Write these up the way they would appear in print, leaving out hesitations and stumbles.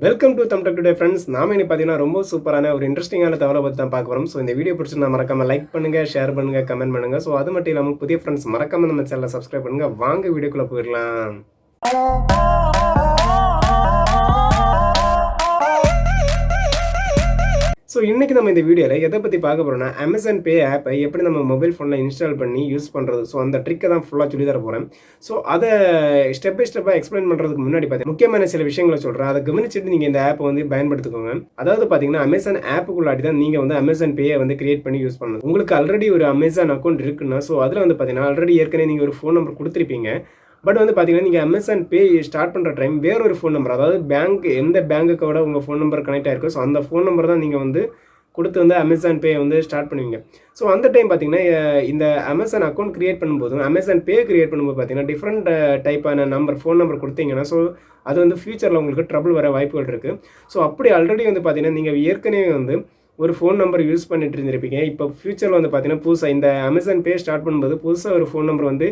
Welcome to தம்டக் today friends. நாம இன்னைக்கு பார்த்தீங்கன்னா ரொம்ப சூப்பரான ஒரு இன்ட்ரெஸ்டிங்கான தகவலை பற்றி தான் பார்க்க போகிறோம். ஸோ இந்த வீடியோ பிடிச்சிருந்தா மறக்காம லைக் பண்ணுங்க, ஷேர் பண்ணுங்க, கமெண்ட் பண்ணுங்க. ஸோ அது மட்டும் இல்லாமல் புதிய ஃப்ரெண்ட்ஸ் மறக்காம நம்ம சேனலை சப்ஸ்கிரைப் பண்ணுங்க. வாங்க வீடியோக்குள்ள போயிடலாம். ஸோ இன்றைக்கி நம்ம இந்த வீடியோவில் எதை பற்றி பார்க்க போகிறோம்னா, அமேசான் பே ஆப்பை எப்படி நம்ம மொபைல் ஃபோனில் இன்ஸ்டால் பண்ணி யூஸ் பண்ணுறது. ஸோ அந்த ட்ரிக்கை தான் ஃபுல்லாக சொல்லி தர போகிறேன். ஸோ அதை ஸ்டெப் பை ஸ்டெப்பாக எக்ஸ்பிளைன் பண்ணுறதுக்கு முன்னாடி பார்த்தீங்கன்னா முக்கியமான சில விஷயங்களை சொல்கிறேன். அதை கவனிச்சுட்டு நீங்கள் இந்த ஆப்பை வந்து பயன்படுத்திக்கோங்க. அதாவது பார்த்தீங்கன்னா அமேசான் ஆப்புக்குள்ளாடி தான் நீங்கள் வந்து அமேசான் பேயை வந்து கிரியேட் பண்ணி யூஸ் பண்ணணும். உங்களுக்கு ஆல்ரெடி ஒரு அமேசான் அக்கௌண்ட் இருக்குன்னா, ஸோ அதில் வந்து பார்த்தீங்கன்னா ஆல்ரெடி ஏற்கனவே நீங்கள் ஒரு ஃபோன் நம்பர் கொடுத்துருப்பீங்க. பட் வந்து பார்த்தீங்கன்னா நீங்கள் அமேசான் பே ஸ்டார்ட் பண்ணுற டைம் வேறொரு ஃபோன் நம்பர், அதாவது எந்த பேங்க்குக்கோட உங்கள் ஃபோன் நம்பர் கனெக்ட் ஆகிருக்கோ, ஸோ அந்த ஃபோன் நம்பர் தான் நீங்கள் வந்து கொடுத்து வந்து அமேசான் பே வந்து ஸ்டார்ட் பண்ணுவீங்க. ஸோ அந்த டைம் பார்த்தீங்கன்னா இந்த அமேசான் அக்கௌண்ட் கிரியேட் பண்ணும்போது, அமேசான் பே கிரியேட் பண்ணும்போது பார்த்தீங்கன்னா டிஃப்ரெண்ட் டைப்பான ஃபோன் நம்பர் கொடுத்தீங்கன்னா, ஸோ அது வந்து ஃபியூச்சரில் உங்களுக்கு ட்ரபிள் வர வாய்ப்புகள் இருக்குது. ஸோ அப்படி ஆல்ரெடி வந்து பார்த்தீங்கன்னா நீங்கள் ஏற்கனவே வந்து ஒரு ஃபோன் நம்பர் யூஸ் பண்ணிட்டு இருந்திருப்பீங்க. இப்போ ஃபியூச்சரில் வந்து பார்த்தீங்கன்னா புதுசாக இந்த அமேசான் பே ஸ்டார்ட் பண்ணும்போது புதுசாக ஒரு ஃபோன் நம்பர் வந்து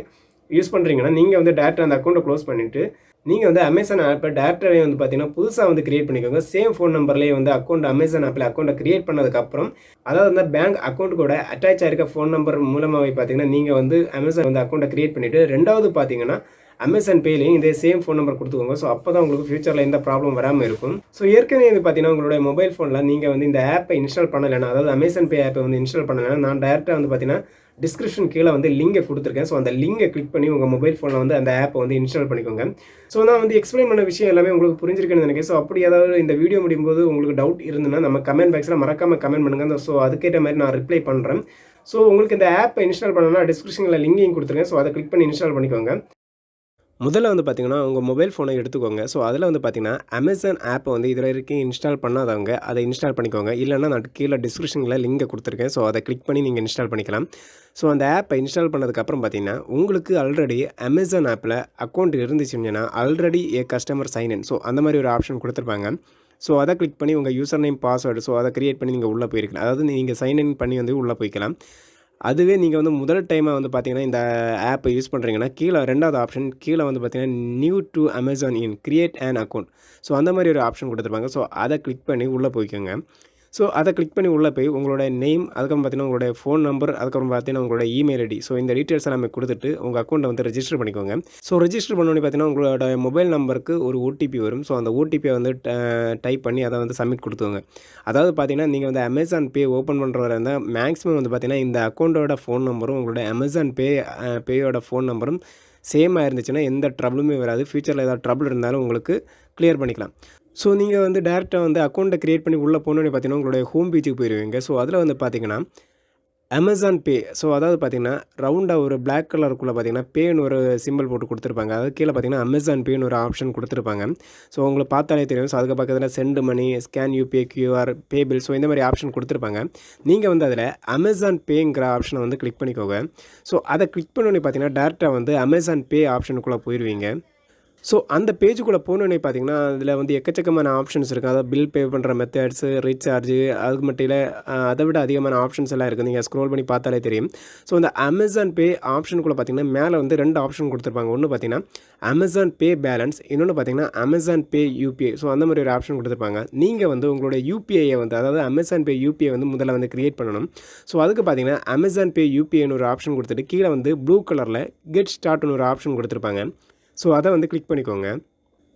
யூஸ் பண்ணுறீங்கன்னா, நீங்கள் வந்து டேரெக்டாக அந்த அக்கௌண்ட்டை க்ளோஸ் பண்ணிவிட்டு நீங்கள் வந்து அமேசான் ஆப்பை டேரெக்டாகவே வந்து பார்த்தீங்கன்னா புதுசாக வந்து கிரியேட் பண்ணிக்கோங்க. சேம் ஃபோன் நம்பர்லேயே வந்து அமேசான் ஆப்பில் அக்கௌண்ட்டை கிரியேட் பண்ணதுக்கப்புறம், அதாவது வந்து பேங்க் அக்கௌண்ட் கூட அட்டாச் ஆகிருக்க ஃபோன் நம்பர் மூலமாக பார்த்தீங்கன்னா நீங்கள் வந்து அமேசான் வந்து அக்கௌண்ட்டை கிரியேட் பண்ணிவிட்டு, ரெண்டாவது பார்த்தீங்கன்னா அமேசான் பேலையும் இதே சேம் ஃபோன் நம்பர் கொடுத்துக்கோங்க. ஸோ அப்போ தான் உங்களுக்கு ஃபியூச்சரில் எந்த ப்ராப்ளம் வராமல் இருக்கும். ஸோ ஏற்கனவே வந்து பார்த்தீங்கன்னா உங்களுடைய மொபைல் ஃபோனில் நீங்கள் வந்து இந்த ஆப்பை இன்ஸ்டால் பண்ணலைன்னா, அதாவது அமேசான் பே ஆப்பை வந்து இன்ஸ்டால் பண்ணலைன்னா, நான் டேரெக்டாக வந்து பார்த்தீங்கன்னா டிஸ்கிரிப்ஷன் கீழே வந்து லிங்கை கொடுத்துருக்கேன். ஸோ அந்த லிங்கை கிளிக் பண்ணி உங்கள் மொபைல் ஃபோனில் வந்து அந்த ஆப்பை வந்து இன்ஸ்டால் பண்ணிக்கோங்க. ஸோ நான் வந்து எக்ஸ்பிளைன் பண்ண விஷயம் எல்லாமே உங்களுக்கு புரிஞ்சிருக்குன்னு நினைக்கிறேன். ஸோ அப்படி ஏதாவது இந்த வீடியோ முடியும் போது உங்களுக்கு டவுட் இருந்ததுன்னா நம்ம கமெண்ட் பாக்ஸில் மறக்காமல் கமெண்ட் பண்ணுங்கள். ஸோ அதுக்கேற்ற மாதிரி நான் ரிப்ளை பண்ணுறேன். ஸோ உங்களுக்கு இந்த ஆப்பை இன்ஸ்டால் பண்ணணும்னா டிஸ்கிரிப்ஷனில் லிங்கையும் கொடுத்துருக்கேன். ஸோ அதை கிளிக் பண்ணி இன்ஸ்டால் பண்ணிக்கோங்க. முதல்ல வந்து பார்த்தீங்கன்னா உங்கள் மொபைல் ஃபோனை எடுத்துக்கோங்க. ஸோ அதில் வந்து பார்த்தீங்கன்னா அமேசான் ஆப்பை வந்து இதில் வரைக்கும் இன்ஸ்டால் பண்ணாதவங்க அதை இன்ஸ்டால் பண்ணிக்கோங்க. இல்லைன்னா நான் கீழே டிஸ்கிரிப்ஷனில் லிங்கை கொடுத்துருக்கேன். ஸோ அதை கிளிக் பண்ணி நீங்கள் இன்ஸ்டால் பண்ணிக்கலாம். ஸோ அந்த ஆப்பை இன்ஸ்டால் பண்ணதுக்கப்புறம் பார்த்தீங்கன்னா உங்களுக்கு ஆல்ரெடி அமேசான் ஆப்பில் அக்கௌண்ட் இருந்துச்சுன்னா ஆல்ரெடி கஸ்டமர் சைன்இன், ஸோ அந்த மாதிரி ஒரு ஆப்ஷன் கொடுத்துருப்பாங்க. ஸோ அதை கிளிக் பண்ணி உங்கள் யூசர் நேம் பாஸ்வேர்டு, ஸோ அதை க்ரியேட் பண்ணி நீங்கள் உள்ளே போயிருக்கலாம். அதாவது நீங்கள் சைன்இன் பண்ணி வந்து உள்ளே போய்க்கலாம். அதுவே நீங்கள் வந்து முதல் டைமாக வந்து பார்த்தீங்கன்னா இந்த ஆப்பை யூஸ் பண்ணுறீங்கன்னா கீழே ரெண்டாவது ஆப்ஷன் கீழே வந்து பார்த்தீங்கன்னா new to Amazon in create an account, so அந்த மாதிரி ஒரு ஆப்ஷன் கொடுத்துருப்பாங்க. ஸோ அதை கிளிக் பண்ணி உள்ளே போய்க்கோங்க. ஸோ அதை கிளிக் பண்ணி உள்ளே போய் உங்களோட நேம், அதுக்கப்புறம் பார்த்தீங்கன்னா உங்களுடைய ஃபோன் நம்பர், அதுக்கப்புறம் பார்த்தீங்கன்னா உங்களோட இமெயில் ஐடி, ஸோ இந்த டீட்டெயில்ஸ் எல்லாமே கொடுத்துட்டு உங்கள் அக்கௌண்ட்டை வந்து ரெஜிஸ்டர் பண்ணிக்கோங்க. ஸோ ரெஜிஸ்டர் பண்ணோன்னே பார்த்தீங்கன்னா உங்களோட மொபைல் நம்பருக்கு ஒரு ஓடிபி வரும். ஸோ அந்த ஓடிபியை வந்து டைப் பண்ணி அதை வந்து சப்மிட் கொடுத்துங்க. அதாவது பார்த்தீங்கன்னா நீங்கள் வந்து அமேசான் பே ஓப்பன் பண்ணுறவரை இருந்தால் மேக்ஸிமம் வந்து பார்த்தீங்கன்னா இந்த அக்கௌண்ட்டோட ஃபோன் நம்பரும் உங்களோட அமேசான் பேயோட ஃபோன் நம்பரும் சேமாக இருந்துச்சுன்னா எந்த ட்ரபிளுமே வராது. ஃபியூச்சரில் ஏதாவது ட்ரபிள் இருந்தாலும் உங்களுக்கு கிளியர் பண்ணிக்கலாம். ஸோ நீங்கள் வந்து டேரெக்டாக வந்து அக்கௌண்ட்டை க்ரியேட் பண்ணி உள்ளே போனோன்னே பார்த்தீங்கன்னா உங்களுடைய ஹோம் பேஜுக்கு போயிடுவீங்க. ஸோ அதில் வந்து பார்த்தீங்கன்னா அமேசான் பே, ஸோ அதாவது பார்த்தீங்கன்னா ரவுண்டாக ஒரு பிளாக் கலருக்குள்ளே பார்த்தீங்கன்னா பேன்னு ஒரு சிம்பிள் போட்டு கொடுத்துருப்பாங்க. அதாவது கீழே பார்த்தீங்கன்னா அமேசான் பேன்னு ஒரு ஆப்ஷன் கொடுத்துருப்பாங்க. ஸோ உங்களுக்கு பார்த்தாலே தெரியும். ஸோ அதுக்கு பக்கத்தில் சென்ட் மணி, ஸ்கேன் யூபிஐ, கியூஆர், பே பில், ஸோ இந்த மாதிரி ஆப்ஷன் கொடுத்துருப்பாங்க. நீங்கள் வந்து அதில் அமேசான் பேங்கிற ஆப்ஷனை வந்து கிளிக் பண்ணிக்கோங்க. ஸோ அதை கிளிக் பண்ணோன்னே பார்த்தீங்கன்னா டேரெக்டாக வந்து அமேசான் பே ஆப்ஷனுக்குள்ளே போயிடுவீங்க. ஸோ அந்த பேஜுக்குள்ளே போனோன்னே பார்த்தீங்கன்னா அதில் வந்து எக்கச்சக்கமான ஆப்ஷன்ஸ் இருக்குது. அதாவது பில் பே பண்ணுற மெத்தட்ஸு, ரீசார்ஜு, அதுக்கு மட்டும் இல்லை அதை விட அதிகமான ஆப்ஷன்ஸ் எல்லாம் இருக்குது. நீங்கள் ஸ்க்ரோல் பண்ணி பார்த்தாலே தெரியும். ஸோ இந்த அமேசான் பே ஆப்ஷனுக்குள்ளே பார்த்தீங்கன்னா மேலே வந்து 2 ஆப்ஷன் கொடுத்துருப்பாங்க. ஒன்று பார்த்தீங்கன்னா அமேசான் பே பேலன்ஸ், இன்னொன்று பார்த்தீங்கன்னா அமேசான் பே யூபிஐ, ஸோ அந்த மாதிரி ஒரு ஆப்ஷன் கொடுத்துருப்பாங்க. நீங்கள் வந்து உங்களோட யூபிஐயை வந்து, அதாவது அமேசான் பே யூபிஐ வந்து முதல்ல வந்து க்ரியேட் பண்ணணும். ஸோ அதுக்கு பார்த்தீங்கன்னா அமேசான் பே யூபிஐன்னு ஒரு ஆப்ஷன் கொடுத்துட்டு கீழே வந்து ப்ளூ கலரில் கெட் ஸ்டார்ட்னு ஒரு ஆப்ஷன் கொடுத்துருப்பாங்க. ஸோ அதை வந்து கிளிக் பண்ணிக்கோங்க.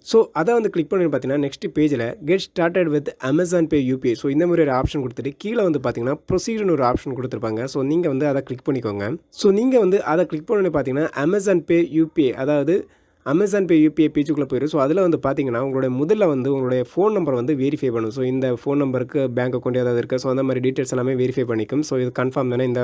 ஸோ அதை வந்து கிளிக் பண்ணி பார்த்தீங்கன்னா நெக்ஸ்ட் பேஜில் get started with Amazon pay UPI, so இந்த மாதிரி ஒரு ஆப்ஷன் கொடுத்துட்டு கீழே வந்து பார்த்தீங்கன்னா ப்ரொசீடுன்னு ஒரு ஆப்ஷன் கொடுத்துருப்பாங்க. ஸோ நீங்கள் வந்து அதை கிளிக் பண்ணிக்கோங்க. ஸோ நீங்கள் வந்து அதை கிளிக் பண்ணி பார்த்தீங்கன்னா அமேசான் பே யூபிஐ, அதாவது அமேசான் பே யூபிஐ பேஜுக்குள்ளே போயிடும். ஸோ அதில் வந்து பார்த்தீங்கன்னா உங்களுடைய முதல்ல வந்து உங்களுடைய ஃபோன் நம்பர் வந்து வெரிஃபை பண்ணும். ஸோ இந்த ஃபோன் நம்பருக்கு பேங்க் அக்கௌண்ட் ஏதாவது இருக்குது, ஸோ அந்த மாதிரி டீட்டெயில்ஸ் எல்லாமே வெரிஃபை பண்ணிக்கும். ஸோ இது கன்ஃபார்ம் தானே, இந்த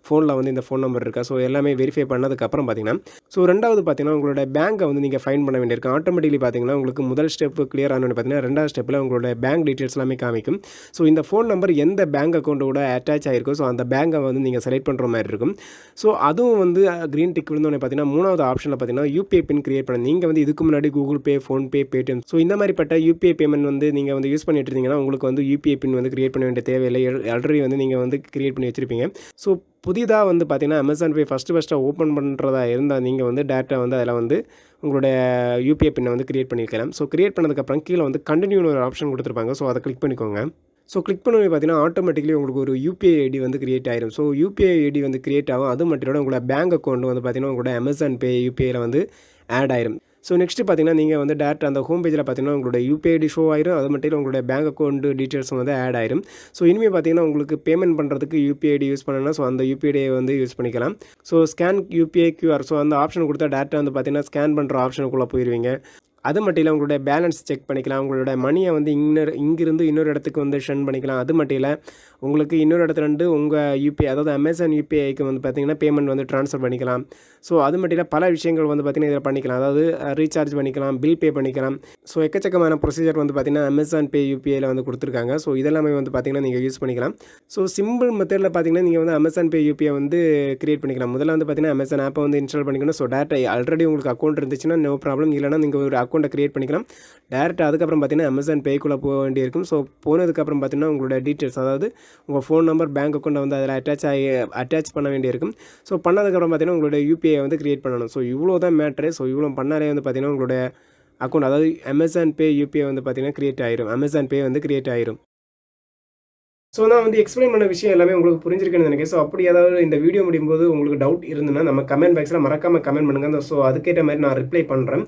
ஃபோனில் வந்து இந்த ஃபோன் நம்பர் இருக்கா, ஸோ எல்லாமே வெரிஃபை பண்ணதுக்கப்புறம் பார்த்தீங்கன்னா ஸோ ரெண்டாவது பார்த்தீங்கன்னா உங்களோட பேங்க்கை வந்து நீங்கள் ஃபைன் பண்ண வேண்டியிருக்கும். ஆட்டோமேட்டிக்கலி பார்த்தீங்கன்னா உங்களுக்கு முதல் ஸ்டெப் கிளியர் ஆனோன்னு பார்த்தீங்கன்னா ரெண்டாவது ஸ்டெப்பில் உங்களோட பேங்க் டீட்டெயில்ஸ் எல்லாமே காமிக்கும். ஸோ இந்த ஃபோன் நம்பர் எந்த பேங்க் அக்கௌண்ட்டோட அட்டாச் ஆகிருக்கோ, ஸோ அந்த பேங்கை வந்து நீங்கள் செலக்ட் பண்ணுற மாதிரி இருக்கும். ஸோ அதுவும் வந்து க்ரீன் டிக் விழுந்தோடனே பார்த்தீங்கன்னா மூணாவது ஆப்ஷனில் பார்த்தீங்கன்னா யூபிஐ பின் கிரியேட் கிரியேட் பண்ணணும். நீங்கள் வந்து இதுக்கு முன்னாடி Google Pay, PhonePe, Paytm so இந்த மாதிரிப்பட்ட யூபிஐ பேமெண்ட் வந்து நீங்கள் வந்து யூஸ் பண்ணிட்டு இருந்தீங்கன்னா உங்களுக்கு வந்து யூபிஐ பின் வந்து கிரியேட் பண்ண வேண்டிய தேவையில்லை. ஆல்ரெடி வந்து நீங்கள் வந்து கிரியேட் பண்ணி வச்சுருப்பீங்க. ஸோ புதிதாக வந்து பார்த்தீங்கன்னா அமேசான் பே ஃபஸ்ட்டு ஓப்பன் பண்ணுறதா இருந்தால் நீங்கள் வந்து டேரெக்டாக வந்து அதில் வந்து உங்களுடைய யூபிஐ பின்னை வந்து கிரியேட் பண்ணிக்கலாம். ஸோ கிரியேட் பண்ணதுக்கப்புறம் கீழே வந்து கண்டினியூன்னு ஒரு ஆப்ஷன் கொடுத்துருப்பாங்க. ஸோ அதை கிளிக் பண்ணிக்கோங்க. ஸோ கிளிக் பண்ணி பார்த்தீங்கன்னா ஆட்டோமேட்டிக்கலி உங்களுக்கு ஒரு யூபிஐ ஐடி வந்து கிரியேட் ஆயிரும். ஸோ யூபிஐ ஐடி வந்து கிரியேட் ஆகும். அது மட்டும் இல்லாமல் உங்களோட பேங்க் அக்கௌண்ட் வந்து பார்த்தீங்கன்னா உங்களோட அமேசான் பே யூபிஐயில் வந்து ஆட் ஆயிரும். ஸோ நெக்ஸ்ட்டு பார்த்தீங்கன்னா நீங்கள் வந்து டேரெக்ட் அந்த ஹோம் பேஜில் பார்த்தீங்கன்னா உங்களோட யூபிஐ ஐடி ஷோ ஆயிரும். அது மட்டும் இல்லை உங்களுடைய பேங்க் அக்கௌண்ட் டீட்டெயில்ஸும் வந்து ஆட் ஆயிரும். ஸோ இனிமேல் பார்த்தீங்கன்னா உங்களுக்கு பேமெண்ட் பண்ணுறதுக்கு யூபிஐ ஐடி யூஸ் பண்ணணும்னா ஸோ அந்த யூபிஐ ஐடியை வந்து யூஸ் பண்ணிக்கலாம். So scan UPI QR so அந்த ஆப்ஷன் கொடுத்தா டேரெக்டாக வந்து பார்த்தீங்கன்னா ஸ்கேன் பண்ணுற ஆப்ஷனுக்குள்ளே போயிடுவீங்க. அது மட்டும் இல்லை உங்களுடைய பேலன்ஸ் செக் பண்ணிக்கலாம். உங்களோட மணியை வந்து இங்கிருந்து இன்னொரு இடத்துக்கு வந்து சென்ட் பண்ணிக்கலாம். அது மட்டும் இல்லை உங்களுக்கு இன்னொரு இடத்துலேருந்து உங்கள் யூபிஐ அதாவது அமேசான் யூபிஐக்கு வந்து பார்த்திங்கன்னா பேமெண்ட் வந்து ட்ரான்ஸ்ஃபர் பண்ணிக்கலாம். ஸோ அது மட்டும் இல்லை பல விஷயங்கள் வந்து பார்த்திங்கன்னா இதில் பண்ணிக்கலாம். அதாவது ரீசார்ஜ் பண்ணிக்கலாம், பில் பே பண்ணிக்கலாம். ஸோ எக்கச்சக்கமான ப்ரொசீஜர் வந்து பார்த்திங்கன்னா அமேசான் பே யூபிஐயில் வந்து கொடுத்துருக்காங்க. ஸோ இதெல்லாமே வந்து பார்த்திங்கன்னா நீங்கள் யூஸ் பண்ணிக்கலாம். ஸோ சிம்பிள் மெத்தடில் பார்த்திங்கன்னா நீங்கள் வந்து அமேசான் பே யூபிஐ வந்து கிரியேட் பண்ணிக்கலாம். முதல்ல வந்து பார்த்திங்கன்னா அமேசான் ஆப்பை வந்து இன்ஸ்டால் பண்ணிக்கணும். ஸோ டேரெக்டாக ஆல்ரெடி உங்களுக்கு அக்கௌண்ட் இருந்துச்சுன்னா நோ ப்ராப்ளம். இல்லைனா நீங்கள் ஒரு அக்கௌண்ட்டை கிரியேட் பண்ணிக்கலாம். டேரெக்டாக அதுக்கப்புறம் பார்த்தீங்கன்னா அமேசான் பேக்குள்ளே போக வேண்டியிருக்கும். ஸோ போனதுக்கப்புறம் பார்த்தீங்கன்னா உங்களோட டீட்டெயில்ஸ் அதாவது உங்கள் ஃபோன் நம்பர், பேங்க் அக்கௌண்ட்டை வந்து அதில் அட்டாச் பண்ண வேண்டியிருக்கும். ஸோ பண்ணதுக்கப்புறம் பார்த்தீங்கன்னா உங்களோட யூபிஐ வந்து கிரியேட் பண்ணணும். ஸோ இவ்வளோ தான் மேட்ரு. ஸோ இவ்வளோ பண்ணாலே வந்து பார்த்தீங்கன்னா உங்களுடைய அக்கௌண்ட் அதாவது அமேசான் பே யூபிஐ வந்து பார்த்தீங்கன்னா கிரியேட் ஆயிரும். அமேசான் பே வந்து கிரியேட் ஆயிரும். ஸோ நான் வந்து எக்ஸ்பிளைன் பண்ண விஷயம் எல்லாமே உங்களுக்கு புரிஞ்சிருக்குன்னு நினைக்கிறேன். ஸோ அப்படி ஏதாவது இந்த வீடியோ முடியும்போது உங்களுக்கு டவுட் இருந்துன்னா நம்ம கமெண்ட் பாக்ஸில் மறக்காமல் கமெண்ட் பண்ணுங்கள். ஸோ அதுக்கேற்ற மாதிரி நான் ரிப்ளை பண்ணுறேன்.